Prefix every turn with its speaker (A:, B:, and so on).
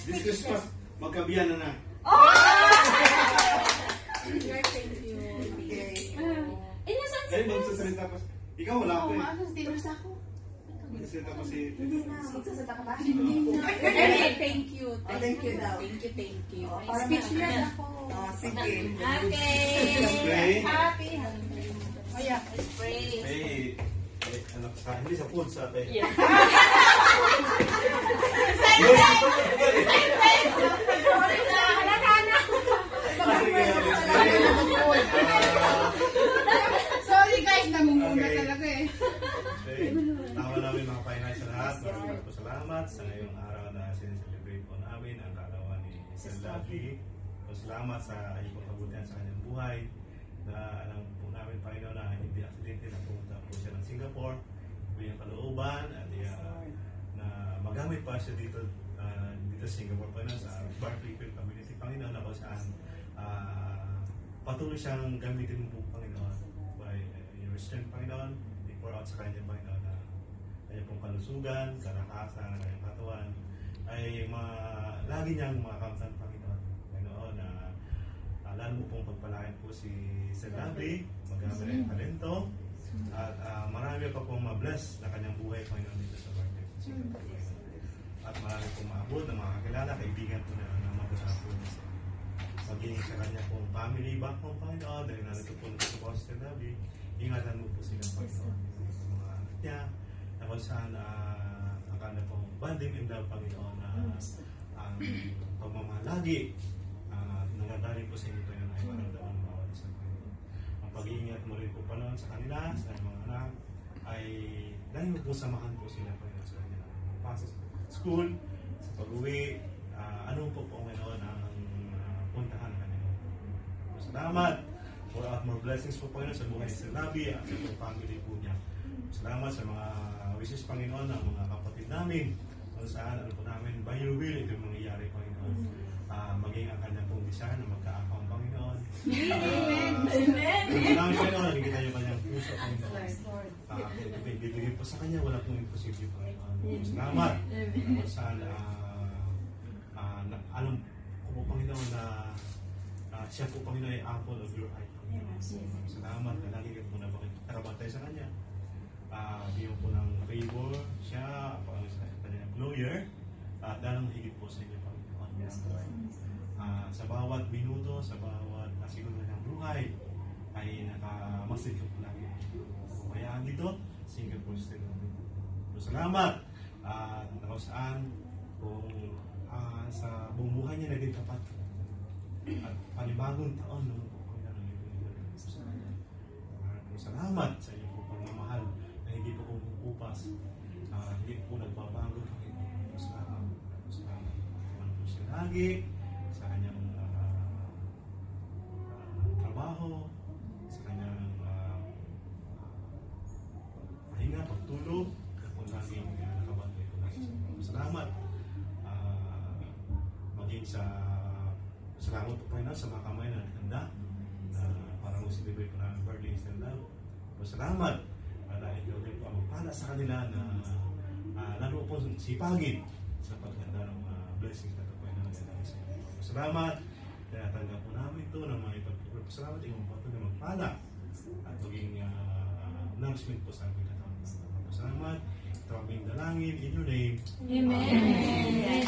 A: This Christmas, magkabiyan na na.
B: Thank you.
A: Ay, magsasalita pa. Ikaw wala ako eh.
B: Ako.
A: Magsasalita pa si...
C: Hindi na. Magsasalita ka ba?
B: Hindi na. Thank you.
C: Thank you daw.
B: Thank you.
C: Speechless ako. Sige.
A: Spray.
B: Happy.
C: Kaya.
B: Spray.
A: Anak sa hindi sa food sa atin.
B: Yeah.
C: Sorry guys, namumuna talaga eh.
A: Tama namin mga Painay sa lahat. Maraming po salamat sa ngayong araw na sineselebrate po namin ang kaarawan ni Stella B. Salamat sa iyong kabutihan sa kanyang buhay. Na alam po namin Panginoon na hindi aksidente na pumunta po siya ng Singapore. Po yung kalooban at na magamit pa siya dito sa Singapore Panginoon sa Barclay Field Community Panginoon na kung saan patuloy siyang gamitin mo po Panginoon by your strength Panginoon. I-pour out sa kanya Panginoon na kanya pong kalusugan, karakasan, kanyang katawan ay lagi niyang makamtan Panginoon. Panginoon na lalo mo pong pagpalain po si Selabi, magamit ang talento at marami pa pong ma-bless na kanyang buhay Panginoon dito sa Barclay. At marami pong maabot na mga kakilala, kaibigan po na mabasa po niya maging sa kanya pong family back home Panginoon dahil narito po sa Boston Nabi, ingatan mo po silang Panginoon sa mga anak niya na kung saan ang kanya pong banding in love Panginoon na ang pagmamalagi nangagaling po sa inyo Panginoon ay maramdaman ng bawat isa Panginoon. Ang pag-iingat mo rin po Panginoon sa kanila, sa mga anak ay dahil mo po samahan po sila Panginoon sa kanya pasok sa school, sa pag-uwi, ano po po Panginoon ang puntahan kanina. Salamat for more blessings po Panginoon sa buhay sa Labi at sa mga family po niya. Salamat sa mga wishes Panginoon ng mga kapatid namin kung saan ano po namin by your will ito yung mangyayari Panginoon. Maging ang kanyang pong design na magkaakang Panginoon. Amen! Salamat Panginoon, nagigita yung kanyang puso Panginoon. Bibigyan po sa kanya, wala pong imposible Panginoon. Salamat kung saan alam ko po Panginoon na siya po Panginoon ay apple of your eye Panginoon. Salamat na lagi kayo po na karabantay sa kanya. Bigyan po ng favor siya, sa kanyang lawyer, at dalang higit po sa inyo Panginoon. Sa bawat minuto, sa bawat siguro ng buhay ay nakamasid ko po lagi. Kaya dito, Singapore still. Salamat at kung saan kung sa buong buhay niya naging tapat at panibagong taon naman po kung salamat sa inyo po pagmamahal na hindi po kumukupas hindi po nagbabago salamat po siya lagi sa kanyang trabaho sa kanyang pahinga, pagtulog kung laging nakabantay po lagi salamat sa salamat po Panginoon sa mga kamay na naghanda para mag-celebrate po ng birthday is their love. Salamat dahil ikaw din po ang magpala sa kanila na lalo po sipagin sa paghanda ng blessings na ito Panginoon. Salamat kaya tanggap po namin ito na mga ipagpapalala. Salamat ikaw po na magpala at maging announcement po sa aming katawan. Salamat. Ito aming dalangin in your name.
B: Amen.